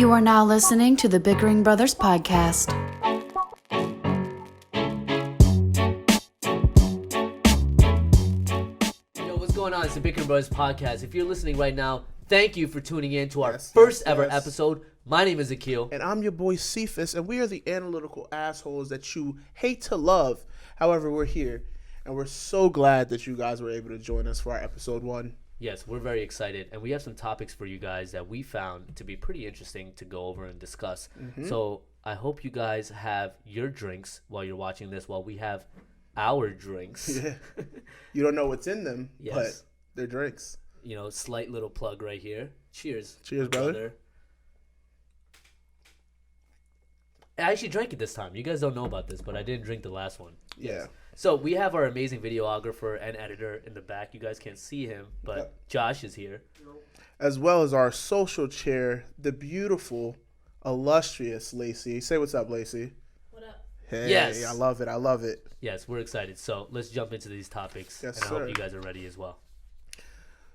You are now listening to the Bickering Brothers Podcast. Yo, what's going on? It's the Bickering Brothers Podcast. If you're listening right now, thank you for tuning in to our first ever episode. My name is Akhil. And I'm your boy Sephus, and we are the analytical assholes that you hate to love. However, we're here, and we're so glad that you guys were able to join us for our episode 1. Yes, we're very excited, and we have some topics for you guys that we found to be pretty interesting to go over and discuss. So I hope you guys have your drinks while you're watching this, while we have our drinks. Yeah. You don't know what's in them, Yes. but they're drinks. You know, slight little plug right here. Cheers. Cheers, brother. I actually drank it this time. You guys don't know about this, but I didn't drink the last one. Yeah. So we have our amazing videographer and editor in the back. You guys can't see him, but Josh is here. As well as our social chair, the beautiful, illustrious Lacey. Say what's up, Lacey. What up? Hey, Yes. I love it. I love it. Yes, we're excited. So let's jump into these topics, Yes, and I hope sir. you guys are ready as well.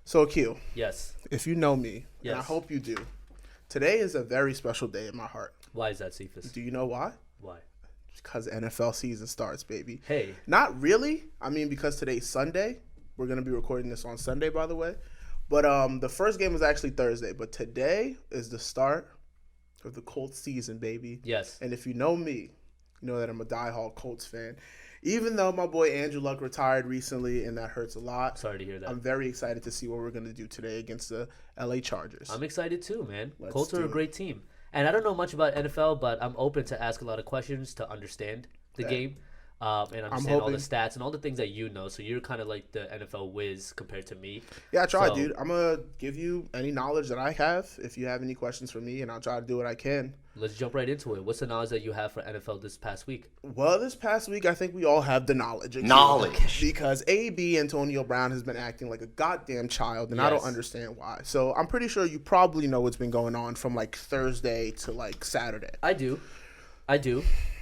So, Akil, Yes. if you know me, and I Yes. hope you do, today is a very special day in my heart. Why is that, Cephas? Do you know why? Why? Because NFL season starts, baby. Hey. Not really. I mean, because today's Sunday. We're going to be recording this on Sunday, by the way. But the first game was actually Thursday. But today is the start of the Colts season, baby. Yes. And if you know me, you know that I'm a diehard Colts fan. Even though my boy Andrew Luck retired recently, and that hurts a lot. Sorry to hear that. I'm very excited to see what we're going to do today against the LA Chargers. I'm excited too, man. Let's Colts are do a it. great team. And I don't know much about NFL, but I'm open to ask a lot of questions to understand the game and understand all the stats and all the things that you know. So you're kind of like the NFL whiz compared to me. Yeah, I try, So- dude. I'm going to give you any knowledge that I have if you have any questions for me, and I'll try to do what I can. Let's jump right into it. What's the knowledge that you have for NFL this past week? Well, this past week, I think we all have the knowledge. Because AB Antonio Brown has been acting like a goddamn child, and I don't Yes. understand why. So I'm pretty sure you probably know what's been going on from like Thursday to like Saturday. I do.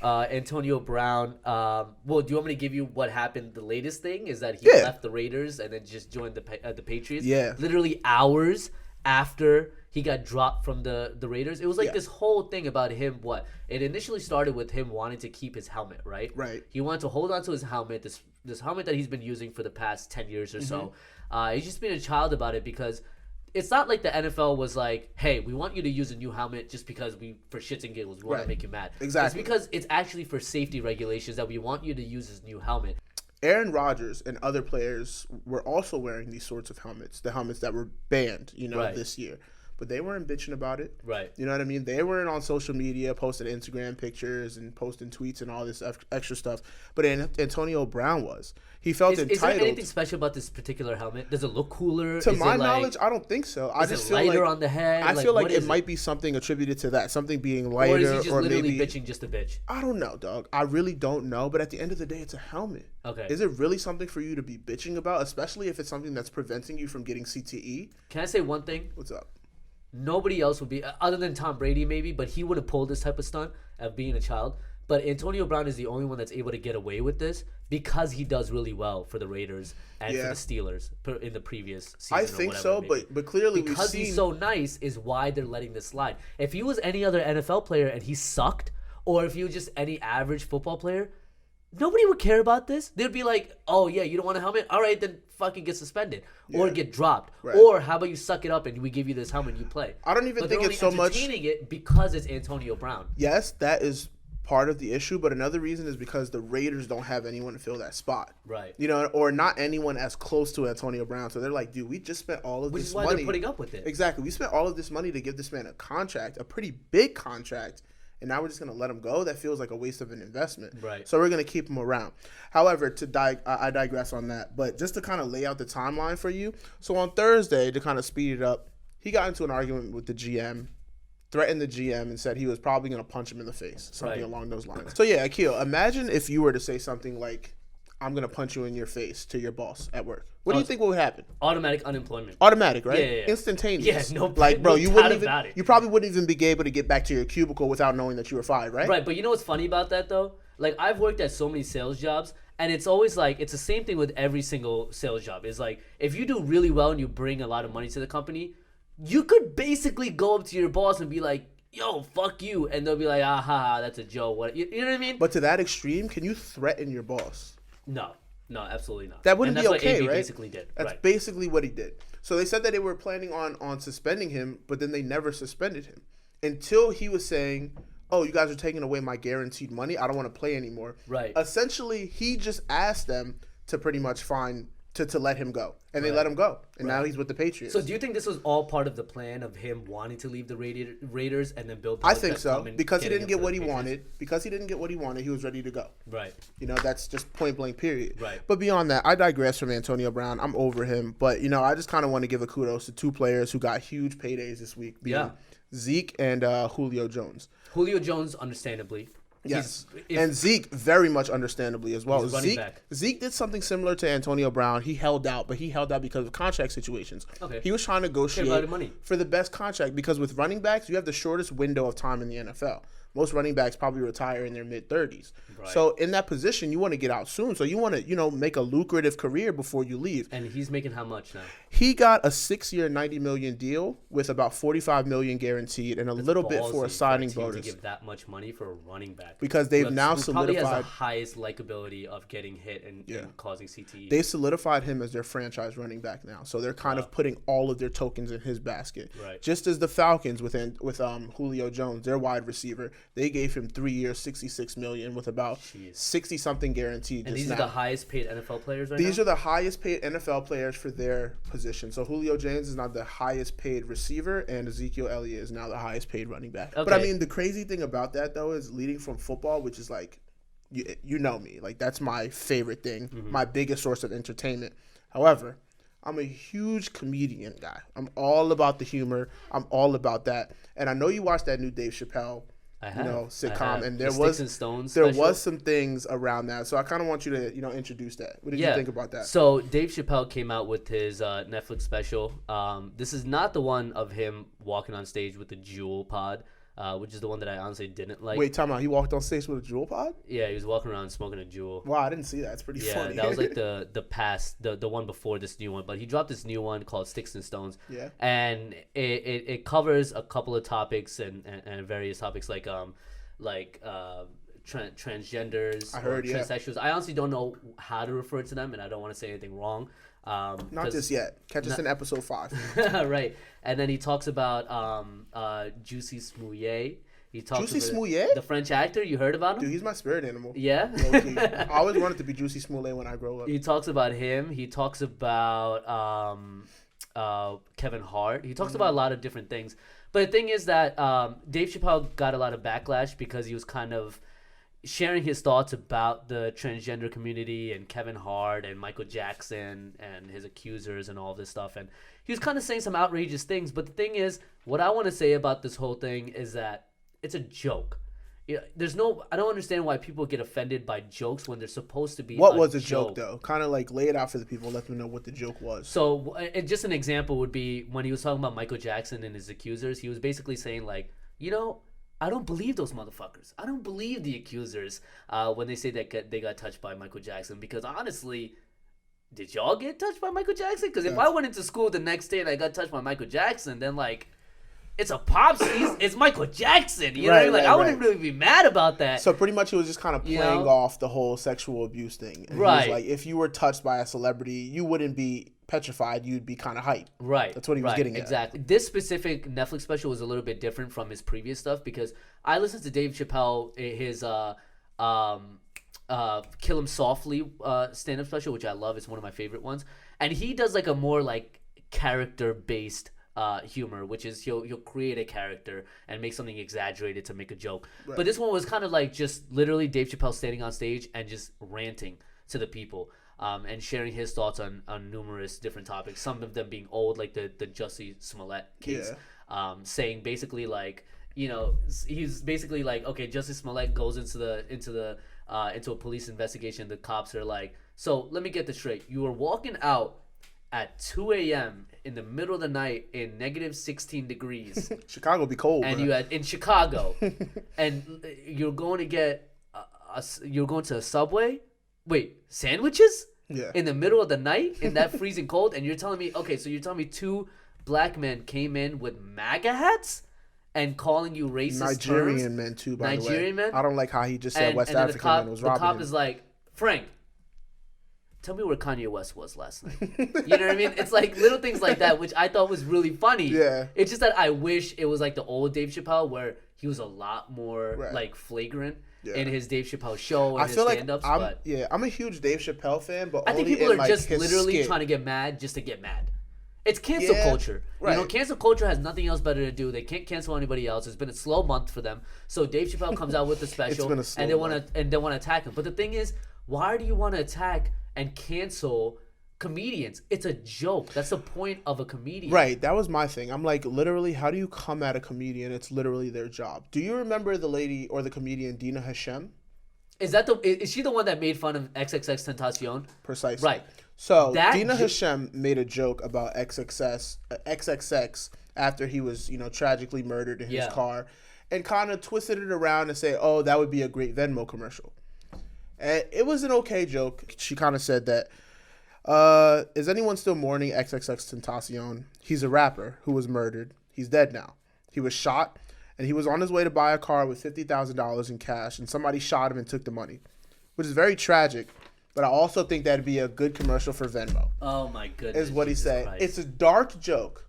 Antonio Brown. Well, do you want me to give you what happened? The latest thing is that he left the Raiders and then just joined the Patriots. Yeah. Literally hours after he got dropped from the Raiders. It was like this whole thing about him. It initially started with him wanting to keep his helmet, right? Right. He wanted to hold on to his helmet, this helmet that he's been using for the past 10 years or so. He's just been a child about it because it's not like the NFL was like, hey, we want you to use a new helmet just because for shits and giggles, we want to make you mad. Exactly. It's because it's actually for safety regulations that we want you to use this new helmet. Aaron Rodgers and other players were also wearing these sorts of helmets, the helmets that were banned, this year. But they weren't bitching about it. Right. You know what I mean? They weren't on social media, posting Instagram pictures and posting tweets and all this extra stuff. But Antonio Brown was. He felt entitled. Is there anything special about this particular helmet? Does it look cooler? To my knowledge, I don't think so. I Is just it feel lighter like on the head? I feel like what it is might be something attributed to that, something being lighter, Or is he just literally maybe bitching just a bitch? I don't know, dog. I really don't know. But at the end of the day, it's a helmet. Okay. Is it really something for you to be bitching about, especially if it's something that's preventing you from getting CTE? Can I say one thing? What's up? Nobody else would be, other than Tom Brady maybe, but he would have pulled this type of stunt of being a child. But Antonio Brown is the only one that's able to get away with this because he does really well for the Raiders and for the Steelers in the previous season. I think so, but clearly because he's so nice is why they're letting this slide. If he was any other NFL player and he sucked, or if he was just any average football player, nobody would care about this. They'd be like, oh, yeah, you don't want a helmet? All right, then fucking get suspended or get dropped. Right. Or how about you suck it up and we give you this helmet and you play? I don't even But think they're it's so only much. entertaining it because it's Antonio Brown. Yes, that is part of the issue, but another reason is because the Raiders don't have anyone to fill that spot. Right. Or not anyone as close to Antonio Brown. So they're like, dude, we just spent all of Which this is why money. they're putting up with it. Exactly. We spent all of this money to give this man a contract, a pretty big contract, and now we're just going to let him go? That feels like a waste of an investment. Right. So we're going to keep him around. However, I digress on that. But just to kind of lay out the timeline for you. So on Thursday, to kind of speed it up, he got into an argument with the GM, threatened the GM, and said he was probably going to punch him in the face, something along those lines. So yeah, Akhil, imagine if you were to say something like, I'm going to punch you in your face to your boss at work. What do you think would happen? Automatic unemployment. Automatic, right? Yeah. Instantaneous. Yeah, no like, bro, no you doubt wouldn't even about it. you probably wouldn't even be able to get back to your cubicle without knowing that you were fired, right? Right, but you know what's funny about that though? Like I've worked at so many sales jobs, and it's always like it's the same thing with every single sales job. It's like if you do really well and you bring a lot of money to the company, you could basically go up to your boss and be like, yo, fuck you. And they'll be like, ah, ha, ha, that's a joke. What, you know what I mean? But to that extreme, can you threaten your boss? No, absolutely not. That wouldn't and be that's okay, what AB right? basically did. That's right. basically what he did. So they said that they were planning on suspending him, but then they never suspended him until he was saying, oh, you guys are taking away my guaranteed money. I don't want to play anymore. Right. Essentially, he just asked them to pretty much to let him go. And they let him go. And now he's with the Patriots. So do you think this was all part of the plan of him wanting to leave the Raiders and then build? I think so. Because he didn't get what he wanted. Because he didn't get what he wanted, he was ready to go. Right. You know, that's just point blank period. Right. But beyond that, I digress from Antonio Brown. I'm over him. But, you know, I just kind of want to give a kudos to two players who got huge paydays this week. Being Zeke and Julio Jones. Julio Jones, understandably. Yes, and Zeke very much understandably as well. Back. Zeke did something similar to Antonio Brown. He held out, but he held out because of contract situations. Okay. He was trying to negotiate money. for the best contract because with running backs, you have the shortest window of time in the NFL. Most running backs probably retire in their mid-30s. Right. So in that position, you want to get out soon. So you want to, you know, make a lucrative career before you leave. And he's making how much now? He got a 6-year, $90 million deal with about $45 million guaranteed and a little bit for a signing bonus. To give that much money for a running back because they've now solidified. Probably has the highest likability of getting hit and causing CTE. They solidified him as their franchise running back now, so they're kind of putting all of their tokens in his basket. Right. Just as the Falcons with Julio Jones, their wide receiver, they gave him 3 years, $66 million with about 60-something guaranteed. And these are the highest paid NFL players right now? These are the highest paid NFL players for their position. So Julio Jones is now the highest paid receiver, and Ezekiel Elliott is now the highest paid running back. Okay. But I mean, the crazy thing about that though is leading from football, which is like, you know me, like that's my favorite thing, my biggest source of entertainment. However, I'm a huge comedian guy. I'm all about the humor. I'm all about that. And I know you watched that new Dave Chappelle sitcom, and there was some things around that. So I kind of want you to, introduce that. What did you think about that? So Dave Chappelle came out with his Netflix special. This is not the one of him walking on stage with the Jewel pod, which is the one that I honestly didn't like. Wait, time out. He walked on stage with a Jewel pod? Yeah, he was walking around smoking a Jewel. Wow, I didn't see that. It's pretty funny. Yeah, that was like the one before this new one. But he dropped this new one called Sticks and Stones. Yeah. And it covers a couple of topics and various topics like transgenders, transsexuals. I honestly don't know how to refer to them, and I don't want to say anything wrong. Not just yet. Catch us in episode 5. Right. And then he talks about Juicy Smouillet. Juicy Smouillet? The French actor. You heard about him? Dude, he's my spirit animal. Yeah? I always wanted to be Juicy Smouillet when I grow up. He talks about him. He talks about Kevin Hart. He talks about a lot of different things. But the thing is that Dave Chappelle got a lot of backlash because he was kind of sharing his thoughts about the transgender community and Kevin Hart and Michael Jackson and his accusers and all this stuff. And he was kind of saying some outrageous things. But the thing is, what I want to say about this whole thing is that it's a joke. I don't understand why people get offended by jokes when they're supposed to be. What was a joke though? Kind of like lay it out for the people, let them know what the joke was. So, just an example would be when he was talking about Michael Jackson and his accusers. He was basically saying like, I don't believe those motherfuckers. I don't believe the accusers when they say that they got touched by Michael Jackson. Because honestly, did y'all get touched by Michael Jackson? Because if I went into school the next day and I got touched by Michael Jackson, then like, it's a pops. It's Michael Jackson. You know what I mean? Like, I wouldn't really be mad about that. So pretty much he was just kind of playing off the whole sexual abuse thing. And right. He was like, if you were touched by a celebrity, you wouldn't be petrified. You'd be kind of hyped. Right. That's what he was getting at. Exactly. This specific Netflix special was a little bit different from his previous stuff because I listened to Dave Chappelle, his Kill 'Em Softly stand-up special, which I love. It's one of my favorite ones. And he does like a more like character-based humor, which is he'll create a character and make something exaggerated to make a joke. Right. But this one was kind of like just literally Dave Chappelle standing on stage and just ranting to the people and sharing his thoughts on numerous different topics. Some of them being old, like the Jussie Smollett case, saying basically like he's basically like, okay, Jussie Smollett goes into a police investigation. The cops are like, so let me get this straight. You were walking out at 2 a.m. in the middle of the night in negative 16 degrees. Chicago be cold, and bro. in Chicago, and you're going to get you're going to a Subway. Wait, sandwiches? Yeah. In the middle of the night in that freezing cold, and you're telling me, okay, so you're telling me 2 black men came in with MAGA hats and calling you racist Nigerian terms. men too, by the way. Nigerian men? I don't like how he just said West then African men was robbing the cop him. is like, Frank, tell me where Kanye West was last night. You know what I mean? It's like little things like that, which I thought was really funny. Yeah. It's just that I wish it was like the old Dave Chappelle where he was a lot more like flagrant in his Dave Chappelle show and his stand-ups. I'm a huge Dave Chappelle fan, but I think only people in, are just his literally skit. trying to get mad just to get mad. It's cancel culture. Right. You know, cancel culture has nothing else better to do. They can't cancel anybody else. It's been a slow month for them. So Dave Chappelle comes out with the special and they want to attack him. But the thing is, why do you want to attack and cancel comedians? It's a joke. That's the point of a comedian. Right. That was my thing. I'm like, literally, how do you come at a comedian? It's literally their job. Do you remember the lady or the comedian Dina Hashem? Is she the one that made fun of XXX Tentacion? Precisely. Right. So Dina Hashem made a joke about XXX after he was, tragically murdered in his car, and kind of twisted it around and say, "Oh, that would be a great Venmo commercial." And it was an okay joke. She kind of said that, "Is anyone still mourning XXX Tentacion? He's a rapper who was murdered. He's dead now. He was shot, and he was on his way to buy a car with $50,000 in cash, and somebody shot him and took the money, which is very tragic." But I also think that'd be a good commercial for Venmo. Oh my goodness! Is what he said. Christ. It's a dark joke,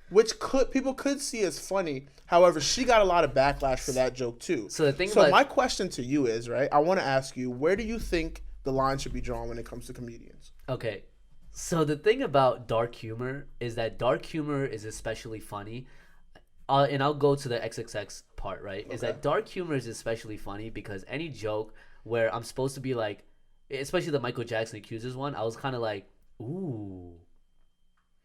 which people could see as funny. However, she got a lot of backlash for that joke too. So my question to you is, right? I want to ask you, where do you think the line should be drawn when it comes to comedians? Okay, so the thing about dark humor is that dark humor is especially funny. And I'll go to the XXX part, right? Okay. Is that dark humor is especially funny because any joke where I'm supposed to be like, especially the Michael Jackson Accusers one, I was kind of like, ooh.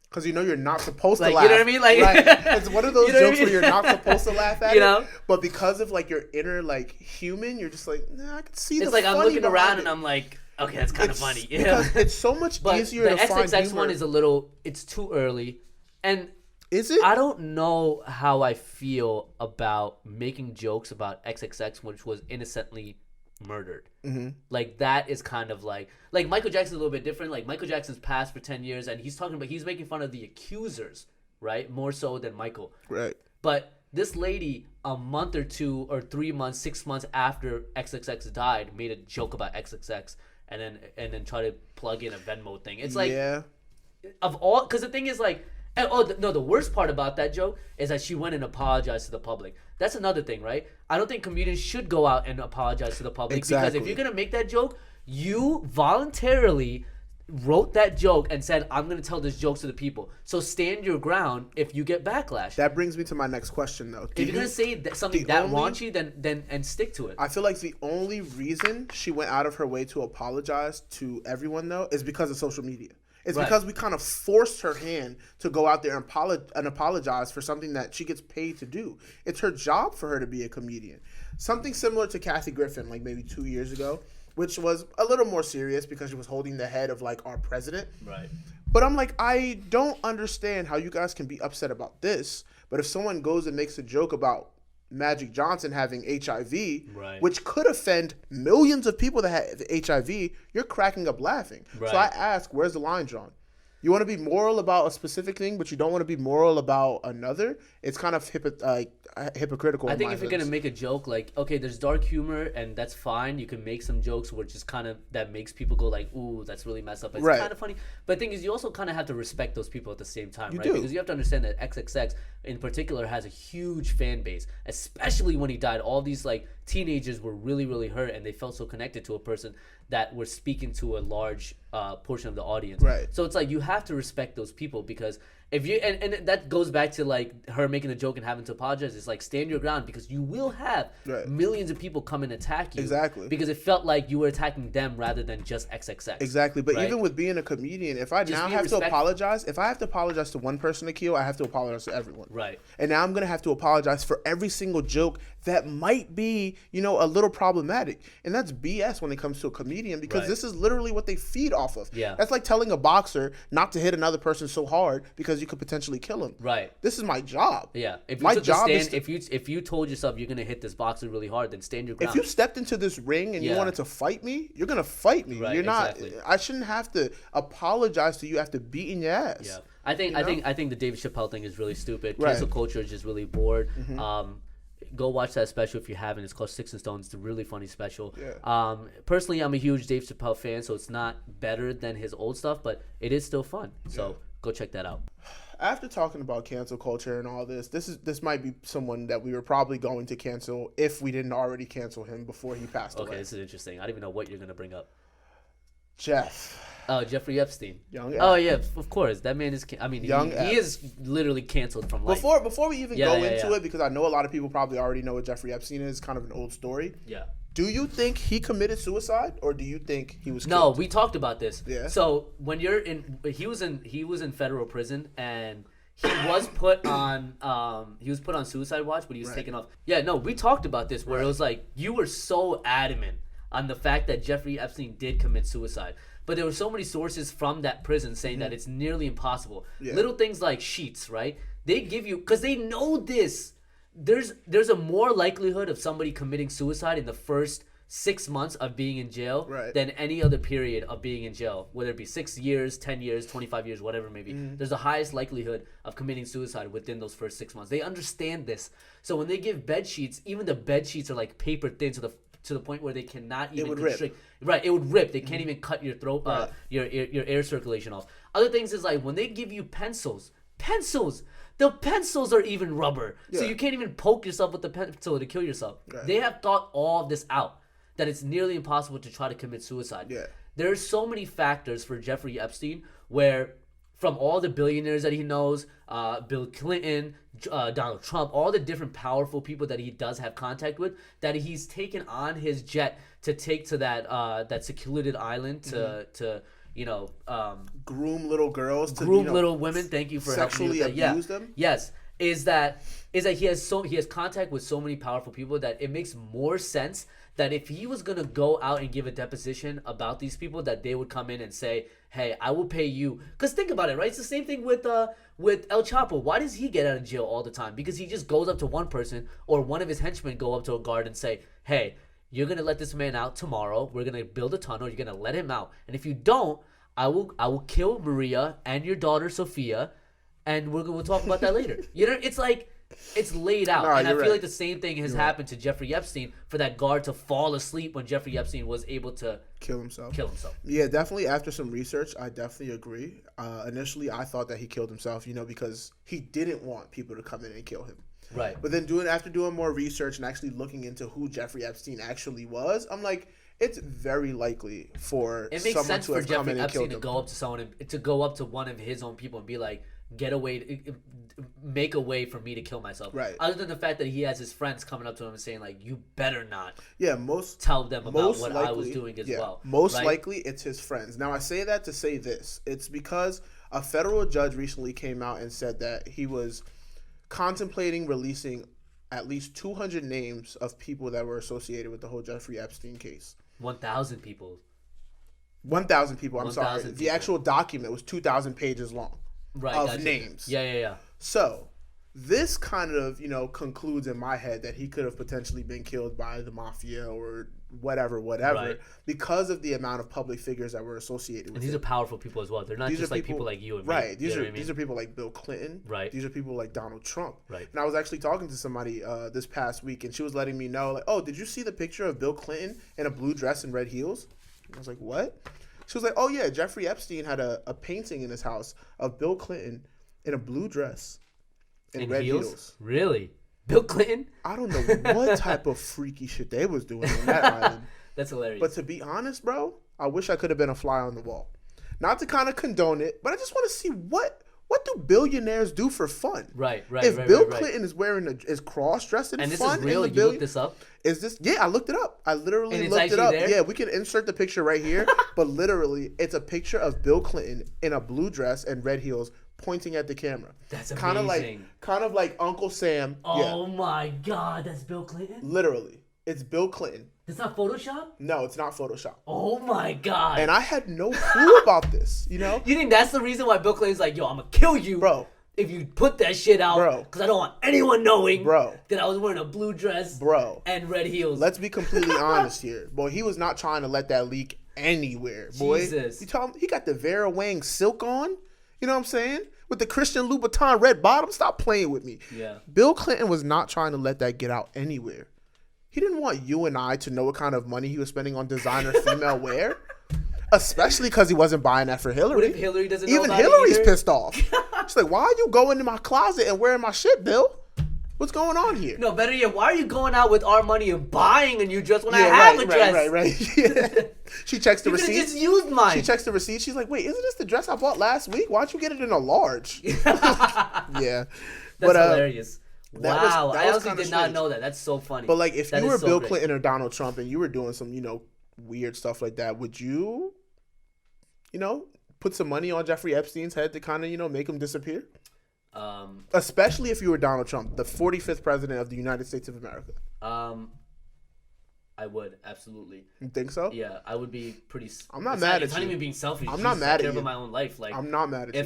Because you're not supposed to laugh. You know what I mean? Right. It's one of those jokes where you're not supposed to laugh at it. But because of your inner human, you're just like, nah, I can see the funny. It's like I'm looking around and I'm like, okay, that's kind of funny. Because it's so much easier to find humor. The XXX one is it's too early. And is it? I don't know how I feel about making jokes about XXX, which was innocently murdered. Mm-hmm. That is kind of like Michael Jackson's a little bit different. Michael Jackson's passed for 10 years and he's making fun of the accusers, right? More so than Michael. Right. But this lady, a month or 2 or 3 months, 6 months after XXX died, made a joke about XXX and then try to plug in a Venmo thing. It's because the thing is the worst part about that joke is that she went and apologized to the public. That's another thing, right? I don't think comedians should go out and apologize to the public because if you're going to make that joke, you voluntarily wrote that joke and said, I'm going to tell this joke to the people. So stand your ground if you get backlash. That brings me to my next question, though. If you're going to say something that raunchy, then and stick to it. I feel like the only reason she went out of her way to apologize to everyone, though, is because of social media. It's because we kind of forced her hand to go out there and apologize for something that she gets paid to do. It's her job for her to be a comedian. Something similar to Kathy Griffin, maybe 2 years ago, which was a little more serious because she was holding the head of our president. Right. But I'm like, I don't understand how you guys can be upset about this. But if someone goes and makes a joke about Magic Johnson having HIV, which could offend millions of people that have HIV, you're cracking up laughing. Right. So I ask, where's the line drawn? You want to be moral about a specific thing, but you don't want to be moral about another? It's kind of hypocritical. I think if you're going to make a joke, okay, there's dark humor, and that's fine. You can make some jokes which is kind of, that makes people go ooh, that's really messed up. It's kind of funny. But the thing is, you also kind of have to respect those people at the same time, right? Because you have to understand that XXX in particular has a huge fan base, especially when he died. All these teenagers were really, really hurt, and they felt so connected to a person that were speaking to a large portion of the audience. Right. So it's you have to respect those people because if you and that goes back to her making a joke and having to apologize. It's stand your ground because you will have millions of people come and attack you. Exactly. Because it felt like you were attacking them rather than just XXX. Exactly. But even with being a comedian, if I now have to apologize, if I have to apologize to one person, Akhil, I have to apologize to everyone. Right. And now I'm gonna have to apologize for every single joke that might be, a little problematic. And that's BS when it comes to a comedian because this is literally what they feed off of. Yeah. That's like telling a boxer not not to hit another person so hard because you could potentially kill him. Right. This is my job. Yeah. If you My took job a is stand, if you told yourself you're gonna hit this boxer really hard, then stand your ground. If you stepped into this ring and you wanted to fight me, you're gonna fight me. Right, You're not. exactly. I shouldn't have to apologize to you after beating your ass. Yeah. I think the Dave Chappelle thing is really stupid. Right. Cancel culture is just really bored. Go watch that special if you haven't. It's called Sticks and Stones. It's a really funny special. Yeah. Personally, I'm a huge Dave Chappelle fan, so it's not better than his old stuff, but it is still fun. So go check that out. After talking about cancel culture and all this might be someone that we were probably going to cancel if we didn't already cancel him before he passed away. Okay, this is interesting. I don't even know what you're gonna bring up. Jeffrey Epstein. Young Oh F. yeah, of course. That man is. I mean, he is literally canceled from life. Before we even go into it, because I know a lot of people probably already know what Jeffrey Epstein is. Kind of an old story. Yeah. Do you think he committed suicide, or do you think he was killed? No, we talked about this. Yeah. So when you're in, he was in federal prison, and he was put on suicide watch, but he was taken off. Yeah, no, we talked about this where it was like you were so adamant on the fact that Jeffrey Epstein did commit suicide. But there were so many sources from that prison saying that it's nearly impossible. Yeah. Little things like sheets, right? They give you, because they know this. There's a more likelihood of somebody committing suicide in the first 6 months of being in jail than any other period of being in jail, whether it be 6 years, 10 years, 25 years, whatever it may be. There's the highest likelihood of committing suicide within those first 6 months. They understand this. So when they give bed sheets, even the bed sheets are like paper thin to the point where they cannot even constrict. Right, it would rip. They can't even cut your throat, your air circulation off. Other things is like when they give you pencils, the pencils are even rubber, so you can't even poke yourself with the pencil to kill yourself. Right. They have thought all of this out, that it's nearly impossible to try to commit suicide. Yeah. There's so many factors for Jeffrey Epstein where, from all the billionaires that he knows, Bill Clinton, Donald Trump, all the different powerful people that he does have contact with, that he's taken on his jet to take to that secluded island to groom little girls, little women. Thank you for sexually helping me with that. abuse them. Yes, is that he has contact with so many powerful people that it makes more sense that if he was gonna go out and give a deposition about these people, that they would come in and say, hey, I will pay you. Because think about it, right? It's the same thing with El Chapo. Why does he get out of jail all the time? Because he just goes up to one person, or one of his henchmen go up to a guard and say, hey, you're going to let this man out tomorrow. We're going to build a tunnel. You're going to let him out. And if you don't, I will kill Maria and your daughter Sophia, and we'll talk about that later. It's like, it's laid out. And I feel like the same thing has happened to Jeffrey Epstein, for that guard to fall asleep when Jeffrey Epstein was able to kill himself. Yeah, definitely. After some research, I definitely agree. Initially, I thought that he killed himself, because he didn't want people to come in and kill him. Right. But then after doing more research and actually looking into who Jeffrey Epstein actually was, I'm like, it's very likely for someone to have come in and killed him. It makes sense for Jeffrey Epstein to go up to someone, to go up to one of his own people and be like, make a way for me to kill myself. Right. Other than the fact that he has his friends coming up to him and saying like, you better not. Yeah, tell them about what I was doing as well. Most likely it's his friends. Now I say that to say this. It's because a federal judge recently came out and said that he was contemplating releasing at least 200 names of people that were associated with the whole Jeffrey Epstein case. 1,000 people. 1,000 people. I'm sorry. The actual document was 2,000 pages long. Right, of names. Yeah. So this kind of, concludes in my head that he could have potentially been killed by the mafia or whatever, because of the amount of public figures that were associated with And these are powerful people as well. They're not just like people like you and me. Right. These are people like Bill Clinton. Right. These are people like Donald Trump. Right. And I was actually talking to somebody this past week, and she was letting me know, like, oh, did you see the picture of Bill Clinton in a blue dress and red heels? And I was like, what? She was like, oh, yeah, Jeffrey Epstein had a painting in his house of Bill Clinton in a blue dress and red heels. Really? Bill Clinton? I don't know what type of freaky shit they was doing on that island. That's hilarious. But to be honest, bro, I wish I could have been a fly on the wall. Not to kind of condone it, but I just want to see what do billionaires do for fun? Right. If Bill Clinton is wearing is cross-dressed and this fun, is real, you looked this up? Is this? Yeah, I looked it up. I literally looked it up. There? Yeah, we can insert the picture right here. But literally, it's a picture of Bill Clinton in a blue dress and red heels, pointing at the camera. That's amazing. Kind of like Uncle Sam. Oh my God, that's Bill Clinton? Literally, it's Bill Clinton. It's not Photoshop? No, it's not Photoshop. Oh my god. And I had no clue about this, you know? You think that's the reason why Bill Clinton's like, yo, I'm gonna kill you, Bro. if you put that shit out, Bro. because I don't want anyone knowing, Bro. that I was wearing a blue dress, Bro. and red heels. Let's be completely honest here. Boy, he was not trying to let that leak anywhere, boy. Jesus. You tell him he got the Vera Wang silk on, you know what I'm saying? With the Christian Louboutin red bottom. Stop playing with me. Yeah. Bill Clinton was not trying to let that get out anywhere. He didn't want you and I to know what kind of money he was spending on designer female wear. Especially because he wasn't buying that for Hillary. What if Hillary doesn't know Even about it Hillary's either? pissed off. She's like, why are you going to my closet and wearing my shit, Bill? What's going on here? No, better yet, why are you going out with our money and buying a new dress when I have a dress? Right. Yeah. She checks the You could have receipt. just used mine. She checks the receipt. She's like, wait, isn't this the dress I bought last week? Why'd you get it in a large? Yeah. That's hilarious. that was Wow, I honestly kinda did not strange. know that. That's so funny. But like, if That you is were so Bill great. Clinton or Donald Trump and you were doing some, weird stuff like that, would you, put some money on Jeffrey Epstein's head to kind of, make him disappear? Especially if you were Donald Trump, the 45th president of the United States of America. I would, absolutely. You think so? Yeah, I would be pretty. I'm not mad at It's not you. even being selfish. I'm it's not just mad at care you. about my own life. Like, I'm not mad at you.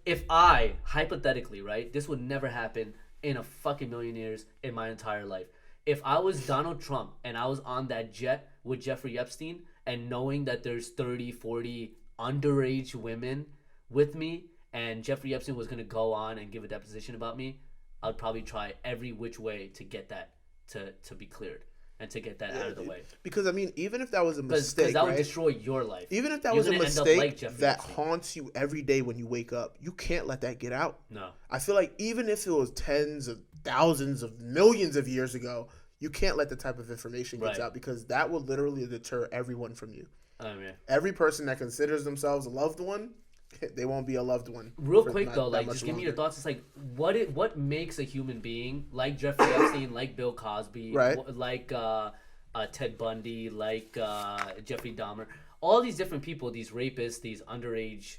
if I hypothetically, right, this would never happen in a fucking million years in my entire life. If I was Donald Trump and I was on that jet with Jeffrey Epstein and knowing that there's 30, 40 underage women with me and Jeffrey Epstein was going to go on and give a deposition about me, I'd probably try every which way to get that to be cleared and to get that out of the way. Because, even if that was a mistake, Because that would right? destroy your life. Even if that You're was a gonna end up mistake like Jeffrey that Epstein. haunts you every day when you wake up, you can't let that get out. No. I feel like even if it was tens of thousands of millions of years ago, you can't let the type of information get Right. out because that will literally deter everyone from you. I mean, Every person that considers themselves a loved one, they won't be a loved one. real for quick not though, that like much just give me your longer. thoughts. It's like what makes a human being like Jeffrey Epstein, like Bill Cosby, Right. like Ted Bundy, like Jeffrey Dahmer, all these different people, these rapists, these underage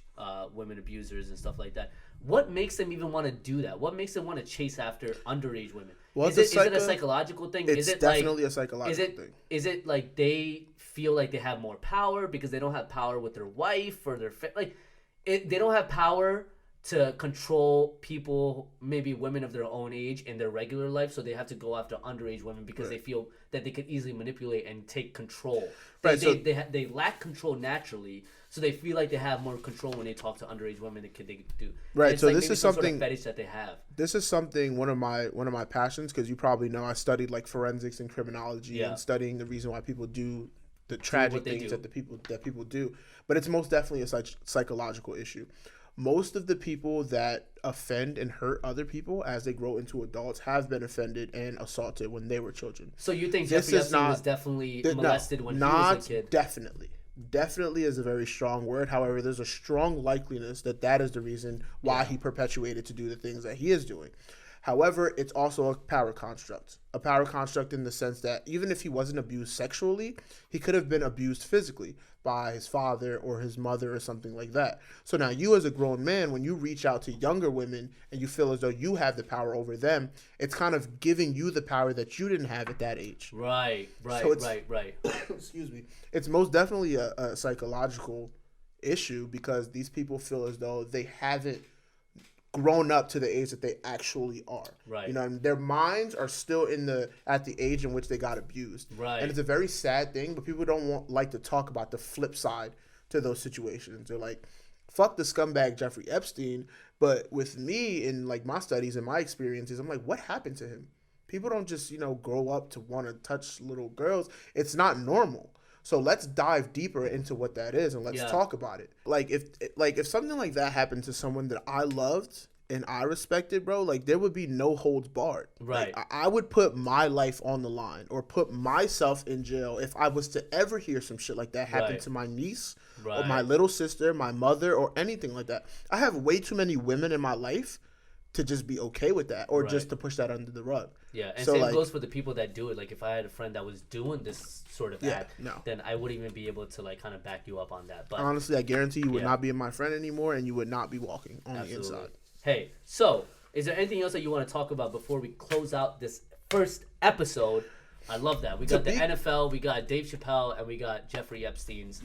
women abusers and stuff like that. What makes them even want to do that? What makes them want to chase after underage women? Well, Is it a psychological thing? It's is it definitely like, a psychological thing. Is it like they feel like they have more power because they don't have power with their wife or their they don't have power to control people, maybe women of their own age in their regular life, so they have to go after underage women because they feel that they could easily manipulate and take control. They lack control naturally, so they feel like they have more control when they talk to underage women than they do. Right. And it's So like this maybe is some sort something of fetish that they have. This is something one of my passions, because you probably know I studied like forensics and criminology and studying the reason why people do the tragic things that people do. But it's most definitely a psychological issue. Most of the people that offend and hurt other people as they grow into adults have been offended and assaulted when they were children. So you think This Jeffrey is Epstein not- was definitely molested when he was a kid? Definitely. Definitely is a very strong word. However, there's a strong likeliness that is the reason why he perpetuated to do the things that he is doing. However, it's also a power construct. A power construct in the sense that even if he wasn't abused sexually, he could have been abused physically by his father or his mother or something like that. So now you as a grown man, when you reach out to younger women and you feel as though you have the power over them, it's kind of giving you the power that you didn't have at that age. Right. Excuse me. It's most definitely a psychological issue because these people feel as though they haven't grown up to the age that they actually are. Right. And their minds are still at the age in which they got abused. Right. And it's a very sad thing, but people don't like to talk about the flip side to those situations. They're like, fuck the scumbag Jeffrey Epstein, but with me in like my studies and my experiences, I'm like, what happened to him? People don't just, grow up to want to touch little girls. It's not normal. So let's dive deeper into what that is and let's talk about it. Like if something like that happened to someone that I loved and I respected, bro, like there would be no holds barred. Right. Like, I would put my life on the line or put myself in jail if I was to ever hear some shit like that happen to my niece or my little sister, my mother, or anything like that. I have way too many women in my life to just be okay with that or just to push that under the rug. Yeah, and so same goes for the people that do it. Like if I had a friend that was doing this sort of act, no. then I wouldn't even be able to like kind of back you up on that. But honestly, I guarantee you would not be my friend anymore and you would not be walking on the inside. Hey, so is there anything else that you want to talk about before we close out this first episode I love that. We got the NFL, we got Dave Chappelle, and we got Jeffrey Epstein's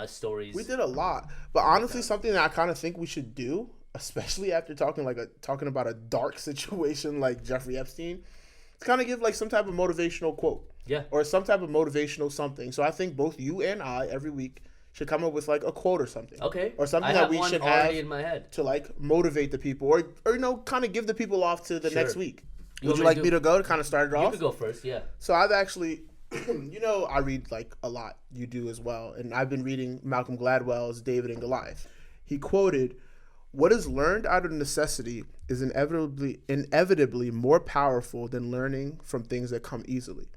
stories. We did a lot. But honestly, something that I kind of think we should do, especially after talking about a dark situation like Jeffrey Epstein, is kind of give like some type of motivational quote. Yeah. Or some type of motivational something. So I think both you and I every week should come up with like a quote or something. Okay. Or something that we should have in my head to like motivate the people or kind of give the people off to the next week. Would you like me to go to kind of start it off? You can go first, yeah. So I've actually, I read like a lot. You do as well. And I've been reading Malcolm Gladwell's David and Goliath. He quoted, "What is learned out of necessity is inevitably more powerful than learning from things that come easily."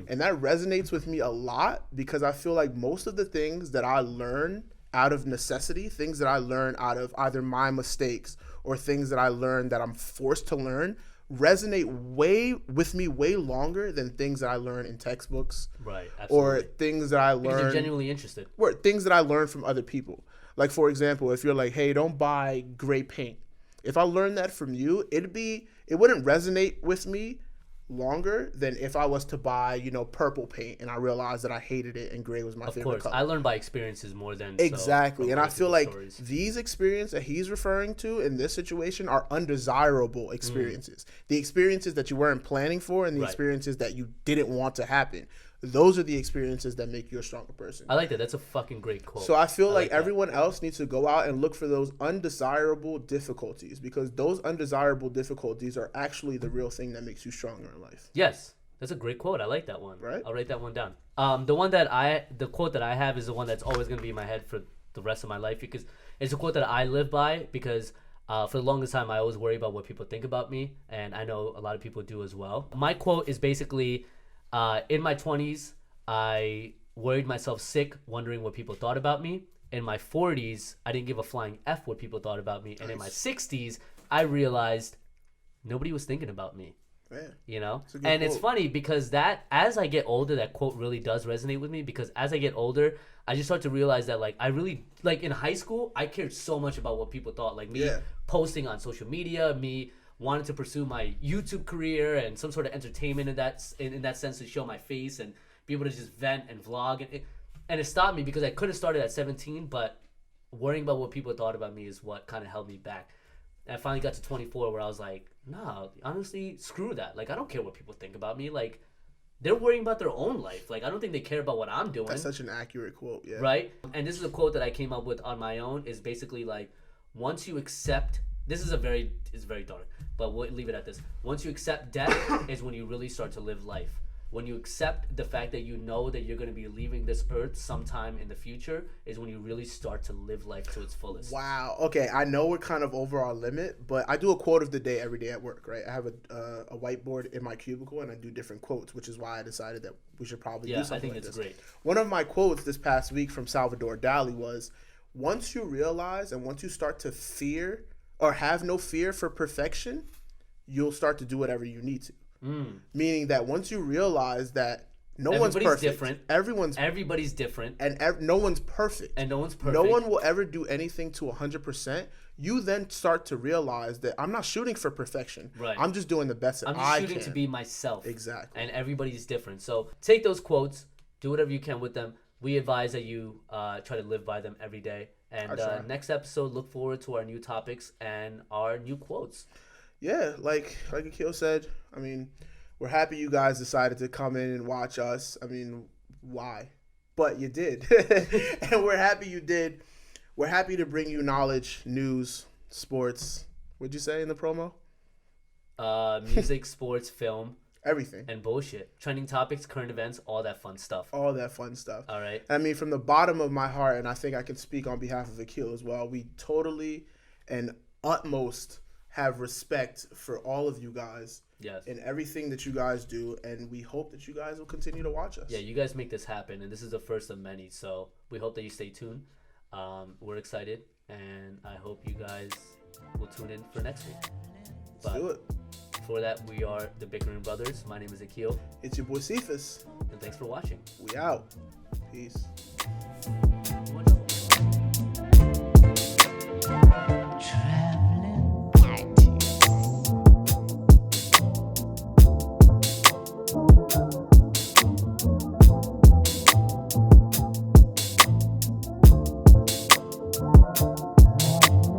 And that resonates with me a lot because I feel like most of the things that I learn out of necessity, things that I learn out of either my mistakes or things that I learn that I'm forced to learn, resonate with me way longer than things that I learn in textbooks. Right, absolutely. Or things that I learn. Because you're genuinely interested. Or things that I learn from other people. Like, for example, if you're like, hey, don't buy gray paint. If I learned that from you, it wouldn't resonate with me longer than if I was to buy, purple paint and I realized that I hated it and gray was my favorite color. Of course, I learned by experiences more than exactly. And I feel like these experiences that he's referring to in this situation are undesirable experiences. The experiences that you weren't planning for and the experiences that you didn't want to happen. Those are the experiences that make you a stronger person. I like that. That's a fucking great quote. So I feel like everyone else needs to go out and look for those undesirable difficulties because those undesirable difficulties are actually the real thing that makes you stronger in life. Yes. That's a great quote. I like that one. Right? I'll write that one down. The quote that I have is the one that's always going to be in my head for the rest of my life because it's a quote that I live by because for the longest time I always worry about what people think about me, and I know a lot of people do as well. My quote is basically, in my 20s, I worried myself sick wondering what people thought about me. In my 40s, I didn't give a flying F what people thought about me. And in my 60s, I realized nobody was thinking about me. Man, and it's funny because as I get older, that quote really does resonate with me because as I get older, I just start to realize that I really, in high school, I cared so much about what people thought. Like me posting on social media, me wanted to pursue my YouTube career and some sort of entertainment in that sense to show my face and be able to just vent and vlog. And it stopped me because I could have started at 17, but worrying about what people thought about me is what kind of held me back. And I finally got to 24 where I was like, nah, honestly, screw that. I don't care what people think about me. They're worrying about their own life. I don't think they care about what I'm doing. That's such an accurate quote, yeah. Right? And this is a quote that I came up with on my own is basically once you accept, it's very dark, but we'll leave it at this. Once you accept death is when you really start to live life. When you accept the fact that you know that you're going to be leaving this earth sometime in the future is when you really start to live life to its fullest. Wow. Okay, I know we're kind of over our limit, but I do a quote of the day every day at work, right? I have a whiteboard in my cubicle, and I do different quotes, which is why I decided that we should probably do something like this. Yeah, I think it's great. One of my quotes this past week from Salvador Dali was, once you realize and once you start to fear or have no fear for perfection, you'll start to do whatever you need to. Meaning that once you realize that one's perfect, different. Everybody's different, and no one's perfect, no one will ever do anything to 100%. You then start to realize that I'm not shooting for perfection. Right. I'm just doing the best that I can. I'm just shooting to be myself. Exactly. And everybody's different. So take those quotes, do whatever you can with them. We advise that you try to live by them every day. And next episode, look forward to our new topics and our new quotes. Yeah, like Akhil said, we're happy you guys decided to come in and watch us. Why? But you did. And we're happy you did. We're happy to bring you knowledge, news, sports. What'd you say in the promo? Music, sports, film. Everything. And bullshit. Trending topics, current events, all that fun stuff. All that fun stuff. All right. From the bottom of my heart, and I think I can speak on behalf of Akhil as well, we totally and utmost have respect for all of you guys. Yes. And everything that you guys do, and we hope that you guys will continue to watch us. Yeah, you guys make this happen, and this is the first of many, so we hope that you stay tuned. We're excited, and I hope you guys will tune in for next week. Let's do it. For that, we are the Bickering Brothers. My name is Akhil. It's your boy Sephus. And thanks for watching. We out. Peace. Try